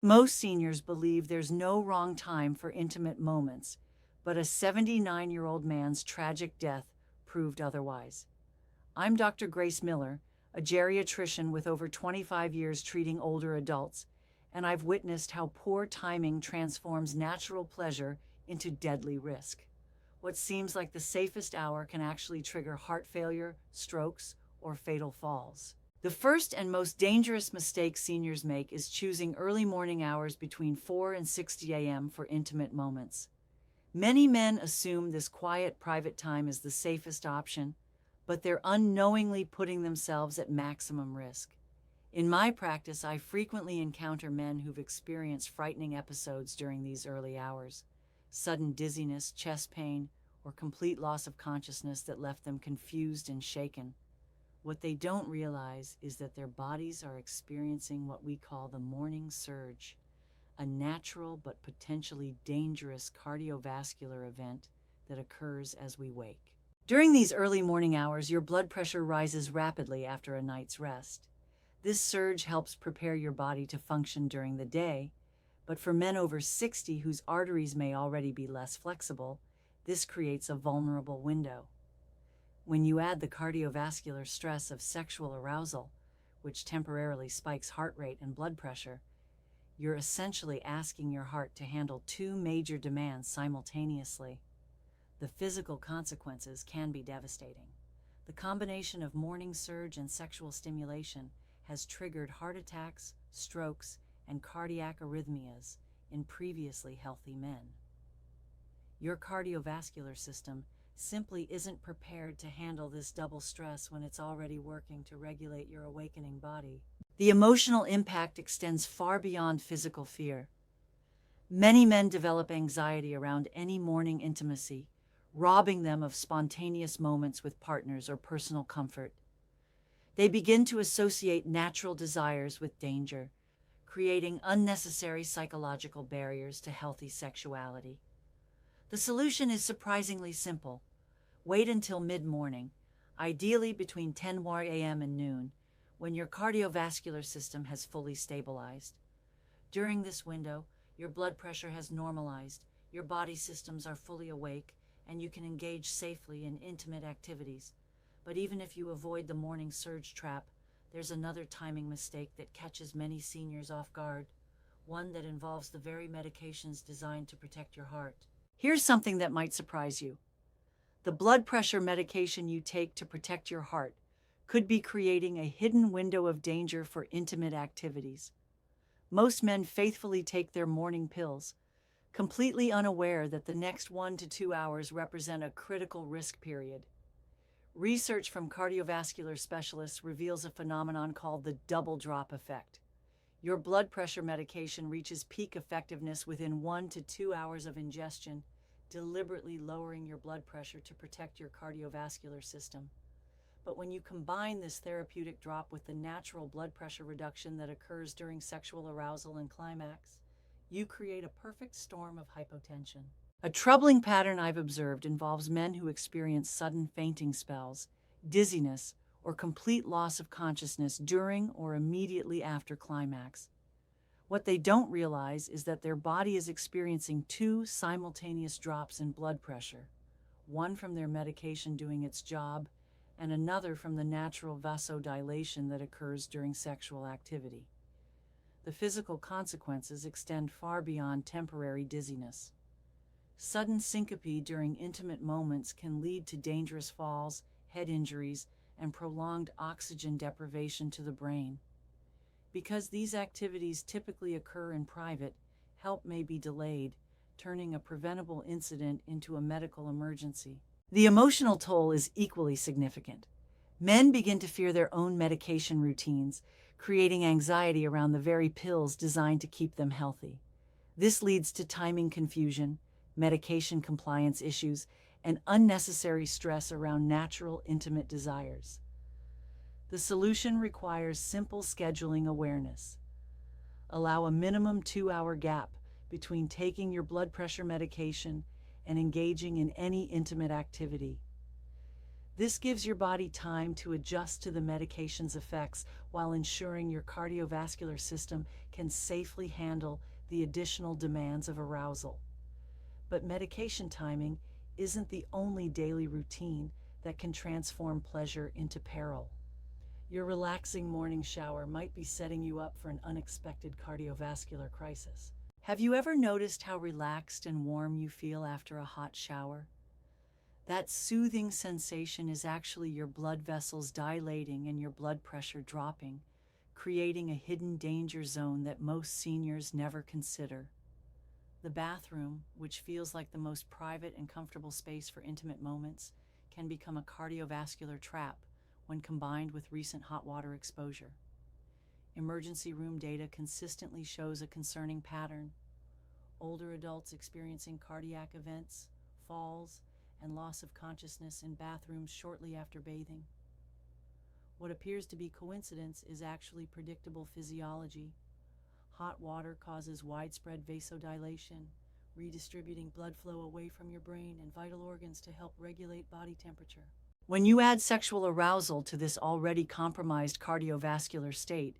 Most seniors believe there's no wrong time for intimate moments, but a 79-year-old man's tragic death proved otherwise. I'm Dr. Grace Miller, a geriatrician with over 25 years treating older adults, and I've witnessed how poor timing transforms natural pleasure into deadly risk. What seems like the safest hour can actually trigger heart failure, strokes, or fatal falls. The first and most dangerous mistake seniors make is choosing early morning hours between 4 and 6 a.m. for intimate moments. Many men assume this quiet, private time is the safest option, but they're unknowingly putting themselves at maximum risk. In my practice, I frequently encounter men who've experienced frightening episodes during these early hours: sudden dizziness, chest pain, or complete loss of consciousness that left them confused and shaken. What they don't realize is that their bodies are experiencing what we call the morning surge, a natural but potentially dangerous cardiovascular event that occurs as we wake. During these early morning hours, your blood pressure rises rapidly after a night's rest. This surge helps prepare your body to function during the day, but for men over 60 whose arteries may already be less flexible, this creates a vulnerable window. When you add the cardiovascular stress of sexual arousal, which temporarily spikes heart rate and blood pressure, you're essentially asking your heart to handle two major demands simultaneously. The physical consequences can be devastating. The combination of morning surge and sexual stimulation has triggered heart attacks, strokes, and cardiac arrhythmias in previously healthy men. Your cardiovascular system simply isn't prepared to handle this double stress when it's already working to regulate your awakening body. The emotional impact extends far beyond physical fear. Many men develop anxiety around any morning intimacy, robbing them of spontaneous moments with partners or personal comfort. They begin to associate natural desires with danger, creating unnecessary psychological barriers to healthy sexuality. The solution is surprisingly simple. Wait until mid-morning, ideally between 10 a.m. and noon, when your cardiovascular system has fully stabilized. During this window, your blood pressure has normalized, your body systems are fully awake, and you can engage safely in intimate activities. But even if you avoid the morning surge trap, there's another timing mistake that catches many seniors off guard, one that involves the very medications designed to protect your heart. Here's something that might surprise you. The blood pressure medication you take to protect your heart could be creating a hidden window of danger for intimate activities. Most men faithfully take their morning pills, completely unaware that the next 1 to 2 hours represent a critical risk period. Research from cardiovascular specialists reveals a phenomenon called the double drop effect. Your blood pressure medication reaches peak effectiveness within 1 to 2 hours of ingestion, deliberately lowering your blood pressure to protect your cardiovascular system. But when you combine this therapeutic drop with the natural blood pressure reduction that occurs during sexual arousal and climax, you create a perfect storm of hypotension. A troubling pattern I've observed involves men who experience sudden fainting spells, dizziness, or complete loss of consciousness during or immediately after climax. What they don't realize is that their body is experiencing two simultaneous drops in blood pressure, one from their medication doing its job, and another from the natural vasodilation that occurs during sexual activity. The physical consequences extend far beyond temporary dizziness. Sudden syncope during intimate moments can lead to dangerous falls, head injuries, and prolonged oxygen deprivation to the brain. Because these activities typically occur in private, help may be delayed, turning a preventable incident into a medical emergency. The emotional toll is equally significant. Men begin to fear their own medication routines, creating anxiety around the very pills designed to keep them healthy. This leads to timing confusion, medication compliance issues, and unnecessary stress around natural, intimate desires. The solution requires simple scheduling awareness. Allow a minimum 2-hour gap between taking your blood pressure medication and engaging in any intimate activity. This gives your body time to adjust to the medication's effects while ensuring your cardiovascular system can safely handle the additional demands of arousal. But medication timing isn't the only daily routine that can transform pleasure into peril. Your relaxing morning shower might be setting you up for an unexpected cardiovascular crisis. Have you ever noticed how relaxed and warm you feel after a hot shower? That soothing sensation is actually your blood vessels dilating and your blood pressure dropping, creating a hidden danger zone that most seniors never consider. The bathroom, which feels like the most private and comfortable space for intimate moments, can become a cardiovascular trap when combined with recent hot water exposure. Emergency room data consistently shows a concerning pattern. Older adults experiencing cardiac events, falls, and loss of consciousness in bathrooms shortly after bathing. What appears to be coincidence is actually predictable physiology. Hot water causes widespread vasodilation, redistributing blood flow away from your brain and vital organs to help regulate body temperature. When you add sexual arousal to this already compromised cardiovascular state,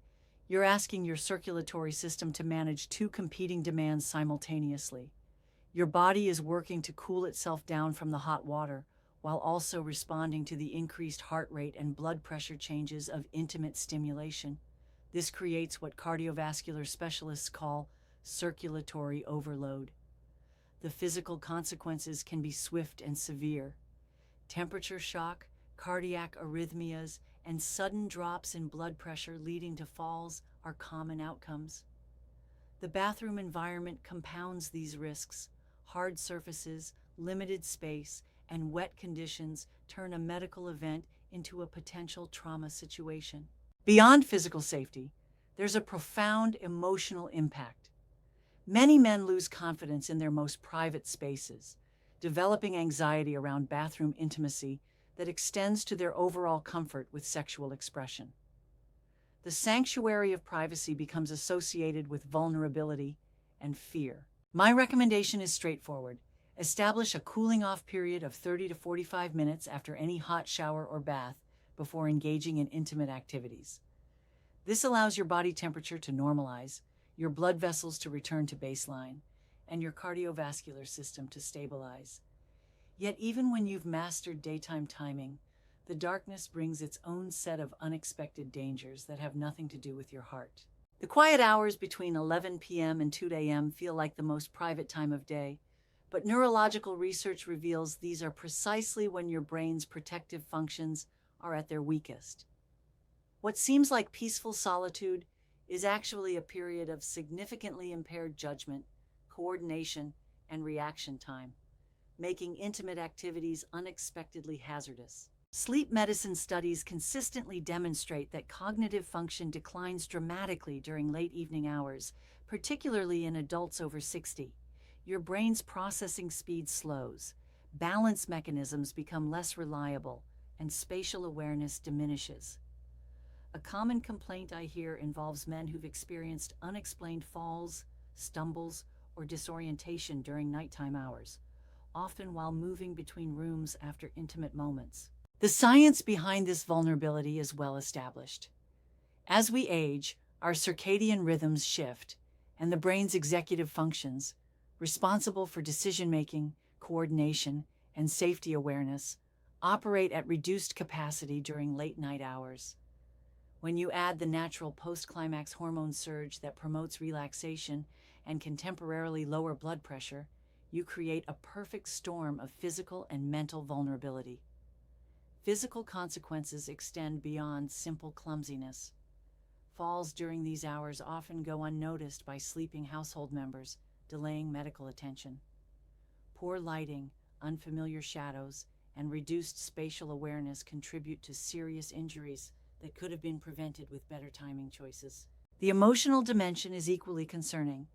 you're asking your circulatory system to manage two competing demands simultaneously. Your body is working to cool itself down from the hot water, while also responding to the increased heart rate and blood pressure changes of intimate stimulation. This creates what cardiovascular specialists call circulatory overload. The physical consequences can be swift and severe. Temperature shock, cardiac arrhythmias, and sudden drops in blood pressure leading to falls are common outcomes. The bathroom environment compounds these risks. Hard surfaces, limited space, and wet conditions turn a medical event into a potential trauma situation. Beyond physical safety, there's a profound emotional impact. Many men lose confidence in their most private spaces, developing anxiety around bathroom intimacy that extends to their overall comfort with sexual expression. The sanctuary of privacy becomes associated with vulnerability and fear. My recommendation is straightforward. Establish a cooling off period of 30 to 45 minutes after any hot shower or bath before engaging in intimate activities. This allows your body temperature to normalize, your blood vessels to return to baseline, and your cardiovascular system to stabilize. Yet even when you've mastered daytime timing, the darkness brings its own set of unexpected dangers that have nothing to do with your heart. The quiet hours between 11 p.m. and 2 a.m. feel like the most private time of day, but neurological research reveals these are precisely when your brain's protective functions are at their weakest. What seems like peaceful solitude is actually a period of significantly impaired judgment, coordination, and reaction time, making intimate activities unexpectedly hazardous. Sleep medicine studies consistently demonstrate that cognitive function declines dramatically during late evening hours, particularly in adults over 60. Your brain's processing speed slows, balance mechanisms become less reliable, and spatial awareness diminishes. A common complaint I hear involves men who've experienced unexplained falls, stumbles, or disorientation during nighttime hours, often while moving between rooms after intimate moments. The science behind this vulnerability is well established. As we age, our circadian rhythms shift, and the brain's executive functions, responsible for decision-making, coordination, and safety awareness, operate at reduced capacity during late-night hours. When you add the natural post-climax hormone surge that promotes relaxation and can temporarily lower blood pressure, you create a perfect storm of physical and mental vulnerability. Physical consequences extend beyond simple clumsiness. Falls during these hours often go unnoticed by sleeping household members, delaying medical attention. Poor lighting, unfamiliar shadows, and reduced spatial awareness contribute to serious injuries that could have been prevented with better timing choices. The emotional dimension is equally concerning.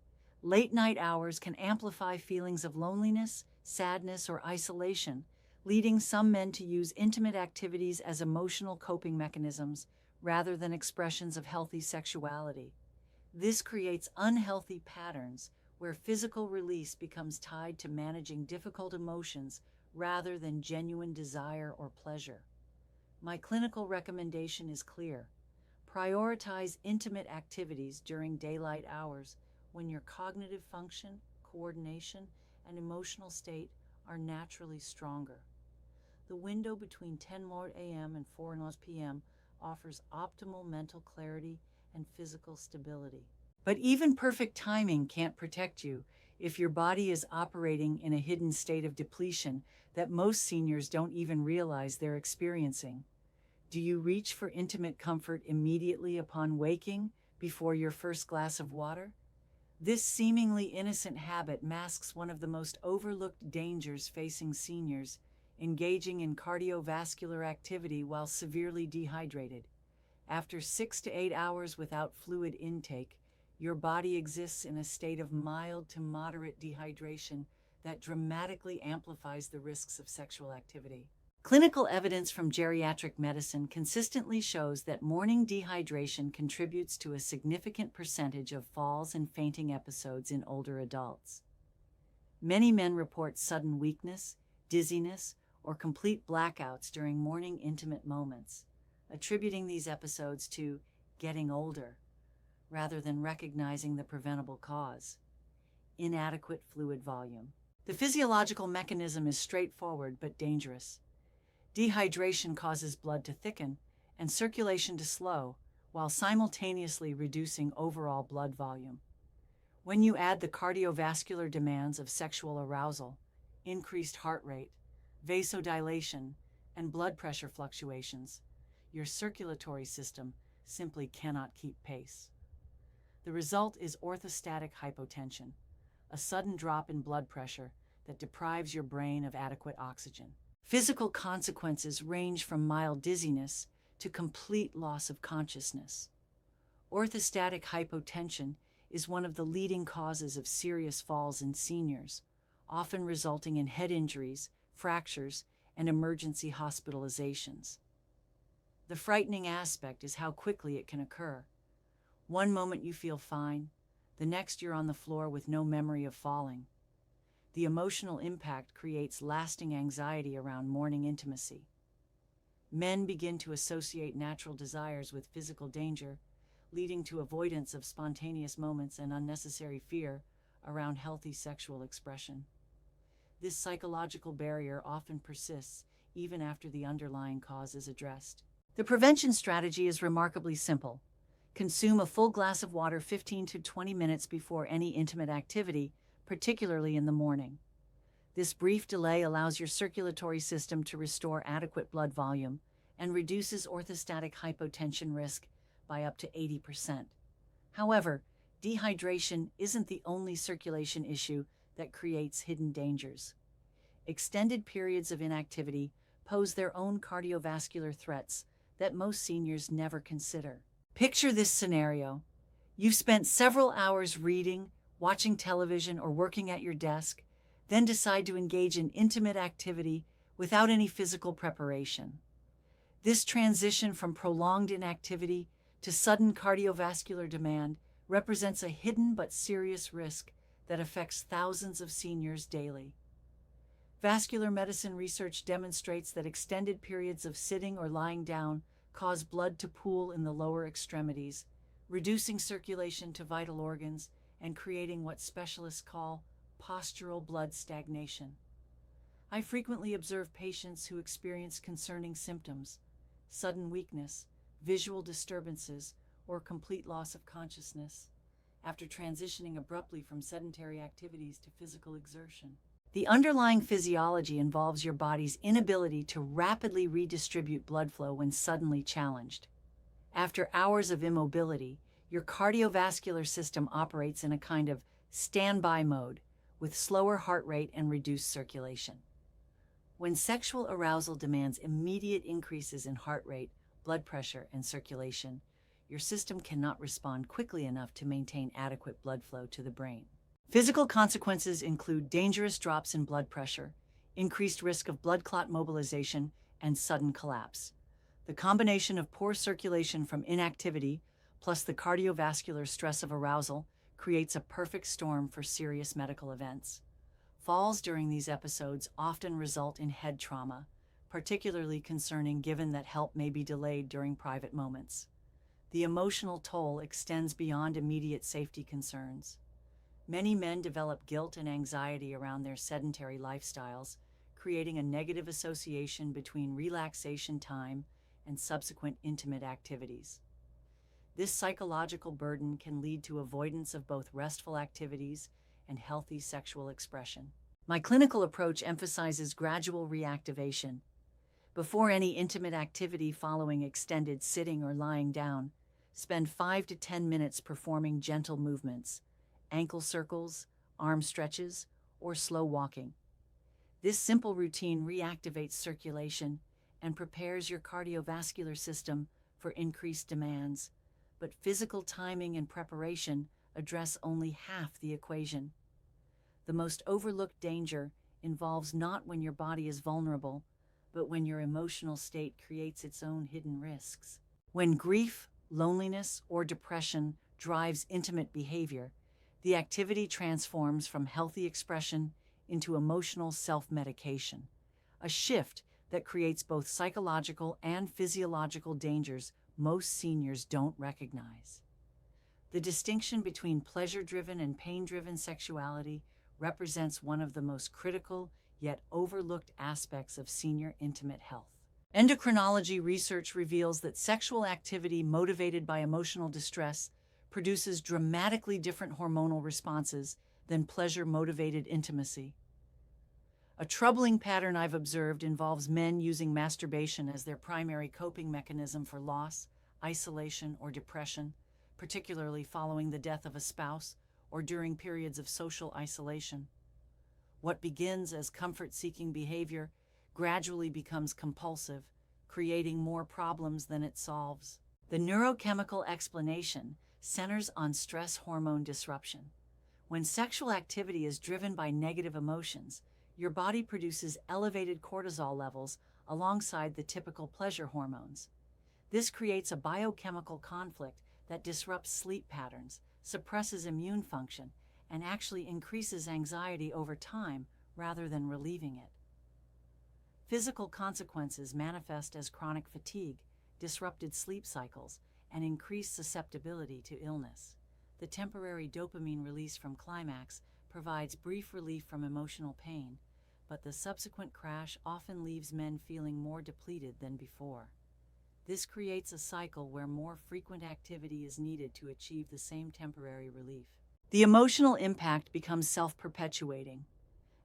Late-night hours can amplify feelings of loneliness, sadness, or isolation, leading some men to use intimate activities as emotional coping mechanisms rather than expressions of healthy sexuality. This creates unhealthy patterns where physical release becomes tied to managing difficult emotions rather than genuine desire or pleasure. My clinical recommendation is clear. Prioritize intimate activities during daylight hours when your cognitive function, coordination, and emotional state are naturally stronger. The window between 10 a.m. and 4 p.m. offers optimal mental clarity and physical stability. But even perfect timing can't protect you if your body is operating in a hidden state of depletion that most seniors don't even realize they're experiencing. Do you reach for intimate comfort immediately upon waking, before your first glass of water? This seemingly innocent habit masks one of the most overlooked dangers facing seniors: engaging in cardiovascular activity while severely dehydrated. After 6 to 8 hours without fluid intake, your body exists in a state of mild to moderate dehydration that dramatically amplifies the risks of sexual activity. Clinical evidence from geriatric medicine consistently shows that morning dehydration contributes to a significant percentage of falls and fainting episodes in older adults. Many men report sudden weakness, dizziness, or complete blackouts during morning intimate moments, attributing these episodes to getting older, rather than recognizing the preventable cause: inadequate fluid volume. The physiological mechanism is straightforward but dangerous. Dehydration causes blood to thicken and circulation to slow, while simultaneously reducing overall blood volume. When you add the cardiovascular demands of sexual arousal, increased heart rate, vasodilation, and blood pressure fluctuations, your circulatory system simply cannot keep pace. The result is orthostatic hypotension, a sudden drop in blood pressure that deprives your brain of adequate oxygen. Physical consequences range from mild dizziness to complete loss of consciousness. Orthostatic hypotension is one of the leading causes of serious falls in seniors, often resulting in head injuries, fractures, and emergency hospitalizations. The frightening aspect is how quickly it can occur. One moment you feel fine, the next you're on the floor with no memory of falling. The emotional impact creates lasting anxiety around morning intimacy. Men begin to associate natural desires with physical danger, leading to avoidance of spontaneous moments and unnecessary fear around healthy sexual expression. This psychological barrier often persists even after the underlying cause is addressed. The prevention strategy is remarkably simple. Consume a full glass of water 15 to 20 minutes before any intimate activity, particularly in the morning. This brief delay allows your circulatory system to restore adequate blood volume and reduces orthostatic hypotension risk by up to 80%. However, dehydration isn't the only circulation issue that creates hidden dangers. Extended periods of inactivity pose their own cardiovascular threats that most seniors never consider. Picture this scenario. You've spent several hours reading, watching television, or working at your desk, then decide to engage in intimate activity without any physical preparation. This transition from prolonged inactivity to sudden cardiovascular demand represents a hidden but serious risk that affects thousands of seniors daily. Vascular medicine research demonstrates that extended periods of sitting or lying down cause blood to pool in the lower extremities, reducing circulation to vital organs and creating what specialists call postural blood stagnation. I frequently observe patients who experience concerning symptoms: sudden weakness, visual disturbances, or complete loss of consciousness after transitioning abruptly from sedentary activities to physical exertion. The underlying physiology involves your body's inability to rapidly redistribute blood flow when suddenly challenged. After hours of immobility, your cardiovascular system operates in a kind of standby mode, with slower heart rate and reduced circulation. When sexual arousal demands immediate increases in heart rate, blood pressure, and circulation, your system cannot respond quickly enough to maintain adequate blood flow to the brain. Physical consequences include dangerous drops in blood pressure, increased risk of blood clot mobilization, and sudden collapse. The combination of poor circulation from inactivity plus the cardiovascular stress of arousal creates a perfect storm for serious medical events. Falls during these episodes often result in head trauma, particularly concerning given that help may be delayed during private moments. The emotional toll extends beyond immediate safety concerns. Many men develop guilt and anxiety around their sedentary lifestyles, creating a negative association between relaxation time and subsequent intimate activities. This psychological burden can lead to avoidance of both restful activities and healthy sexual expression. My clinical approach emphasizes gradual reactivation. Before any intimate activity following extended sitting or lying down, spend 5 to 10 minutes performing gentle movements, ankle circles, arm stretches, or slow walking. This simple routine reactivates circulation and prepares your cardiovascular system for increased demands, but physical timing and preparation address only half the equation. The most overlooked danger involves not when your body is vulnerable, but when your emotional state creates its own hidden risks. When grief, loneliness, or depression drives intimate behavior, the activity transforms from healthy expression into emotional self-medication, a shift that creates both psychological and physiological dangers most seniors don't recognize. The distinction between pleasure-driven and pain-driven sexuality represents one of the most critical yet overlooked aspects of senior intimate health. Endocrinology research reveals that sexual activity motivated by emotional distress produces dramatically different hormonal responses than pleasure-motivated intimacy. A troubling pattern I've observed involves men using masturbation as their primary coping mechanism for loss, isolation, or depression, particularly following the death of a spouse or during periods of social isolation. What begins as comfort-seeking behavior gradually becomes compulsive, creating more problems than it solves. The neurochemical explanation centers on stress hormone disruption. When sexual activity is driven by negative emotions, your body produces elevated cortisol levels alongside the typical pleasure hormones. This creates a biochemical conflict that disrupts sleep patterns, suppresses immune function, and actually increases anxiety over time rather than relieving it. Physical consequences manifest as chronic fatigue, disrupted sleep cycles, and increased susceptibility to illness. The temporary dopamine release from climax provides brief relief from emotional pain, but the subsequent crash often leaves men feeling more depleted than before. This creates a cycle where more frequent activity is needed to achieve the same temporary relief. The emotional impact becomes self-perpetuating.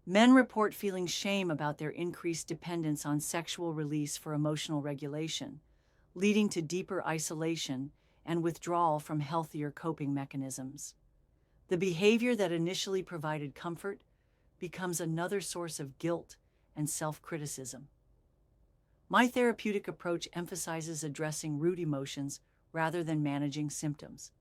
Men report feeling shame about their increased dependence on sexual release for emotional regulation, leading to deeper isolation and withdrawal from healthier coping mechanisms. The behavior that initially provided comfort becomes another source of guilt and self-criticism. My therapeutic approach emphasizes addressing root emotions rather than managing symptoms.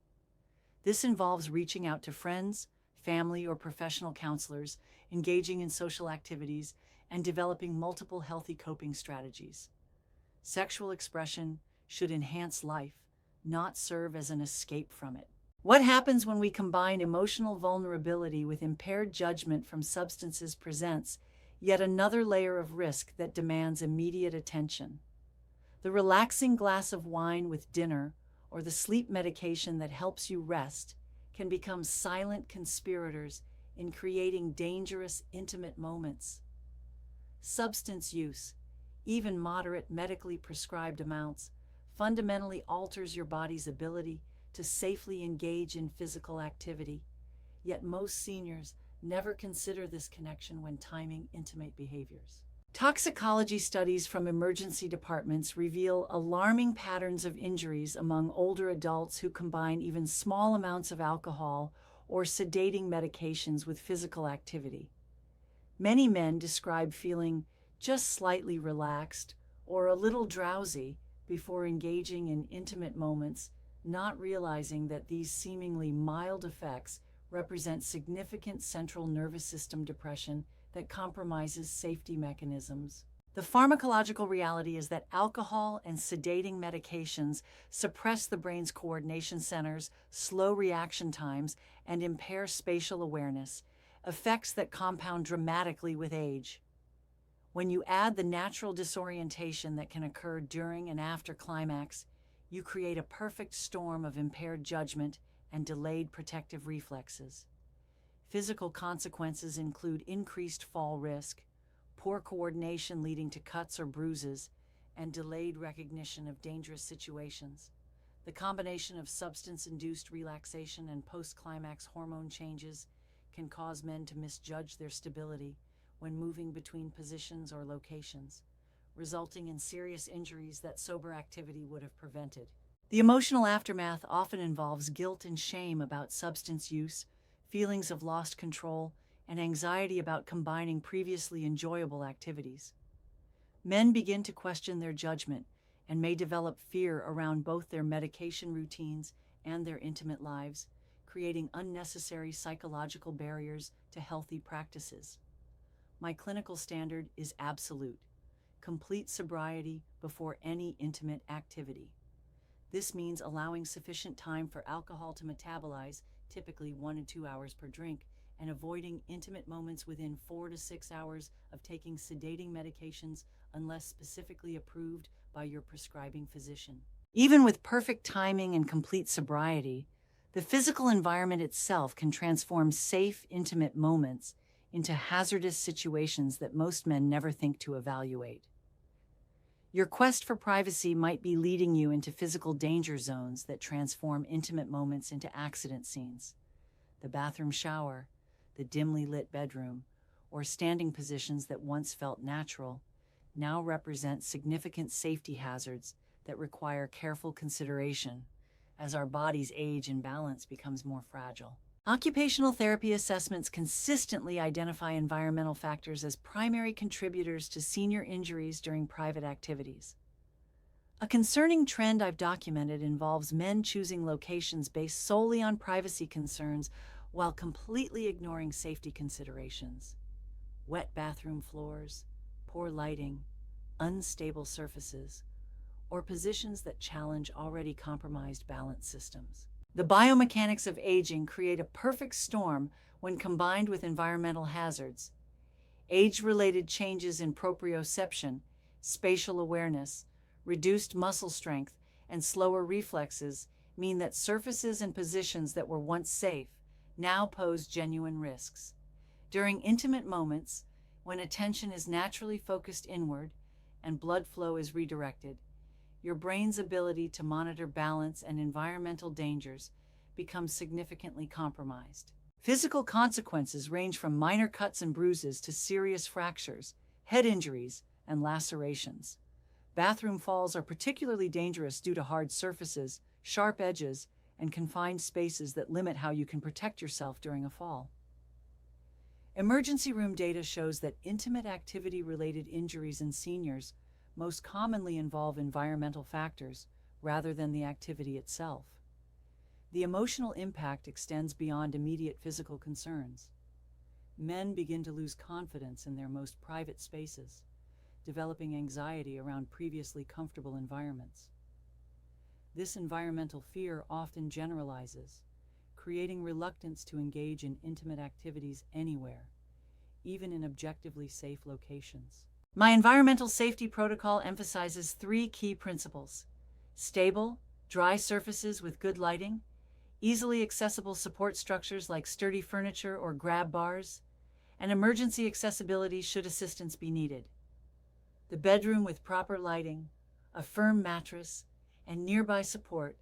This involves reaching out to friends, family, or professional counselors, engaging in social activities, and developing multiple healthy coping strategies. Sexual expression should enhance life, not serve as an escape from it. What happens when we combine emotional vulnerability with impaired judgment from substances presents yet another layer of risk that demands immediate attention. The relaxing glass of wine with dinner or the sleep medication that helps you rest can become silent conspirators in creating dangerous, intimate moments. Substance use, even moderate medically prescribed amounts, fundamentally alters your body's ability to safely engage in physical activity, yet most seniors never consider this connection when timing intimate behaviors. Toxicology studies from emergency departments reveal alarming patterns of injuries among older adults who combine even small amounts of alcohol or sedating medications with physical activity. Many men describe feeling just slightly relaxed or a little drowsy before engaging in intimate moments, not realizing that these seemingly mild effects represent significant central nervous system depression that compromises safety mechanisms. The pharmacological reality is that alcohol and sedating medications suppress the brain's coordination centers, slow reaction times, and impair spatial awareness, effects that compound dramatically with age. When you add the natural disorientation that can occur during and after climax, you create a perfect storm of impaired judgment and delayed protective reflexes. Physical consequences include increased fall risk, poor coordination leading to cuts or bruises, and delayed recognition of dangerous situations. The combination of substance-induced relaxation and post-climax hormone changes can cause men to misjudge their stability when moving between positions or locations, resulting in serious injuries that sober activity would have prevented. The emotional aftermath often involves guilt and shame about substance use, feelings of lost control, and anxiety about combining previously enjoyable activities. Men begin to question their judgment and may develop fear around both their medication routines and their intimate lives, creating unnecessary psychological barriers to healthy practices. My clinical standard is absolute: complete sobriety before any intimate activity. This means allowing sufficient time for alcohol to metabolize, typically 1 to 2 hours per drink, and avoiding intimate moments within 4 to 6 hours of taking sedating medications unless specifically approved by your prescribing physician. Even with perfect timing and complete sobriety, the physical environment itself can transform safe, intimate moments into hazardous situations that most men never think to evaluate. Your quest for privacy might be leading you into physical danger zones that transform intimate moments into accident scenes. The bathroom shower, the dimly lit bedroom, or standing positions that once felt natural now represent significant safety hazards that require careful consideration as our body's age and balance becomes more fragile. Occupational therapy assessments consistently identify environmental factors as primary contributors to senior injuries during private activities. A concerning trend I've documented involves men choosing locations based solely on privacy concerns while completely ignoring safety considerations. Wet bathroom floors, poor lighting, unstable surfaces, or positions that challenge already compromised balance systems. The biomechanics of aging create a perfect storm when combined with environmental hazards. Age-related changes in proprioception, spatial awareness, reduced muscle strength, and slower reflexes mean that surfaces and positions that were once safe now pose genuine risks. During intimate moments, when attention is naturally focused inward and blood flow is redirected, your brain's ability to monitor balance and environmental dangers becomes significantly compromised. Physical consequences range from minor cuts and bruises to serious fractures, head injuries, and lacerations. Bathroom falls are particularly dangerous due to hard surfaces, sharp edges, and confined spaces that limit how you can protect yourself during a fall. Emergency room data shows that intimate activity-related injuries in seniors most commonly involve environmental factors rather than the activity itself. The emotional impact extends beyond immediate physical concerns. Men begin to lose confidence in their most private spaces, developing anxiety around previously comfortable environments. This environmental fear often generalizes, creating reluctance to engage in intimate activities anywhere, even in objectively safe locations. My environmental safety protocol emphasizes 3 key principles: stable, dry surfaces with good lighting, easily accessible support structures like sturdy furniture or grab bars, and emergency accessibility should assistance be needed. The bedroom with proper lighting, a firm mattress, and nearby support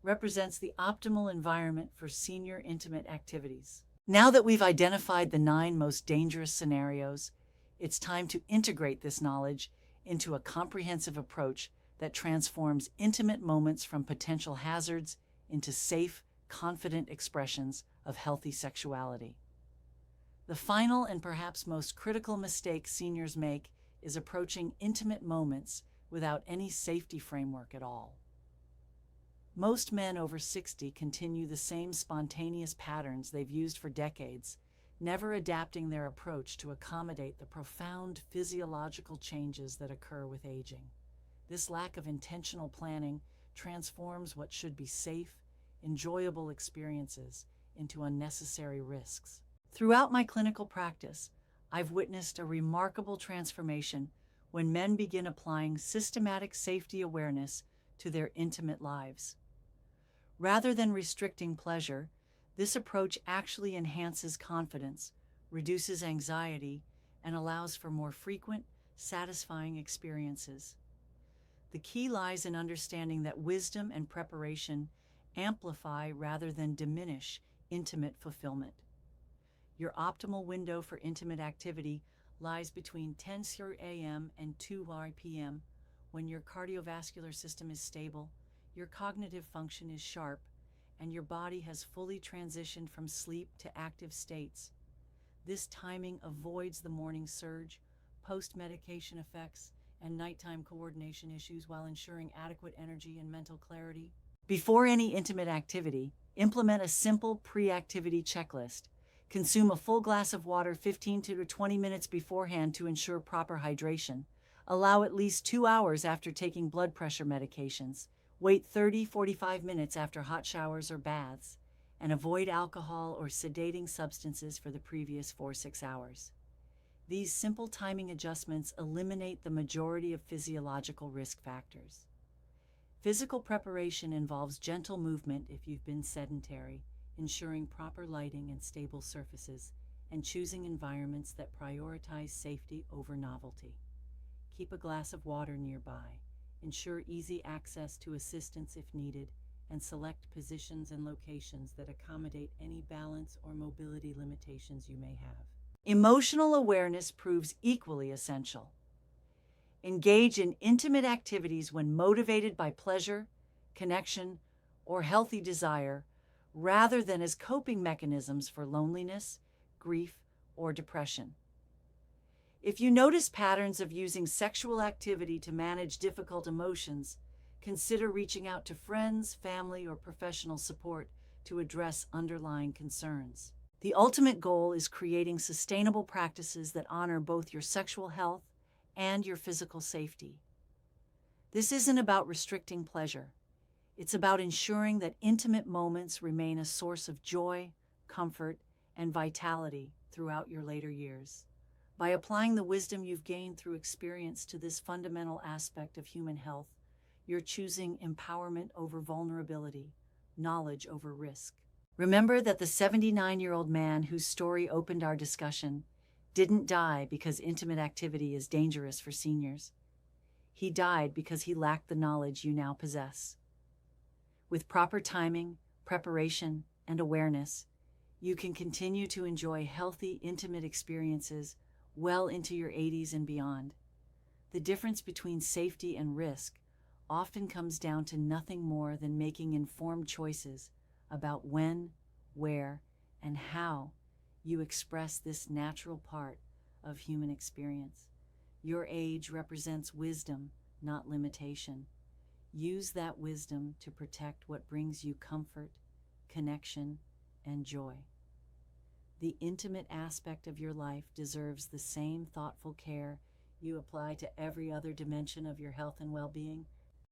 represents the optimal environment for senior intimate activities. Now that we've identified the 9 most dangerous scenarios, it's time to integrate this knowledge into a comprehensive approach that transforms intimate moments from potential hazards into safe, confident expressions of healthy sexuality. The final and perhaps most critical mistake seniors make is approaching intimate moments without any safety framework at all. Most men over 60 continue the same spontaneous patterns they've used for decades, never adapting their approach to accommodate the profound physiological changes that occur with aging. This lack of intentional planning transforms what should be safe, enjoyable experiences into unnecessary risks. Throughout my clinical practice, I've witnessed a remarkable transformation when men begin applying systematic safety awareness to their intimate lives. Rather than restricting pleasure, this approach actually enhances confidence, reduces anxiety, and allows for more frequent, satisfying experiences. The key lies in understanding that wisdom and preparation amplify rather than diminish intimate fulfillment. Your optimal window for intimate activity lies between 10:00 a.m. and 2:00 p.m. when your cardiovascular system is stable, your cognitive function is sharp, and your body has fully transitioned from sleep to active states. This timing avoids the morning surge, post-medication effects, and nighttime coordination issues while ensuring adequate energy and mental clarity. Before any intimate activity, implement a simple pre-activity checklist. Consume a full glass of water 15 to 20 minutes beforehand to ensure proper hydration. Allow at least 2 hours after taking blood pressure medications. Wait 30-45 minutes after hot showers or baths, and avoid alcohol or sedating substances for the previous 4-6 hours. These simple timing adjustments eliminate the majority of physiological risk factors. Physical preparation involves gentle movement if you've been sedentary, ensuring proper lighting and stable surfaces, and choosing environments that prioritize safety over novelty. Keep a glass of water nearby. Ensure easy access to assistance if needed, and select positions and locations that accommodate any balance or mobility limitations you may have. Emotional awareness proves equally essential. Engage in intimate activities when motivated by pleasure, connection, or healthy desire, rather than as coping mechanisms for loneliness, grief, or depression. If you notice patterns of using sexual activity to manage difficult emotions, consider reaching out to friends, family, or professional support to address underlying concerns. The ultimate goal is creating sustainable practices that honor both your sexual health and your physical safety. This isn't about restricting pleasure. It's about ensuring that intimate moments remain a source of joy, comfort, and vitality throughout your later years. By applying the wisdom you've gained through experience to this fundamental aspect of human health, you're choosing empowerment over vulnerability, knowledge over risk. Remember that the 79-year-old man whose story opened our discussion didn't die because intimate activity is dangerous for seniors. He died because he lacked the knowledge you now possess. With proper timing, preparation, and awareness, you can continue to enjoy healthy, intimate experiences well into your 80s and beyond. The difference between safety and risk often comes down to nothing more than making informed choices about when, where, and how you express this natural part of human experience. Your age represents wisdom, not limitation. Use that wisdom to protect what brings you comfort, connection, and joy. The intimate aspect of your life deserves the same thoughtful care you apply to every other dimension of your health and well-being,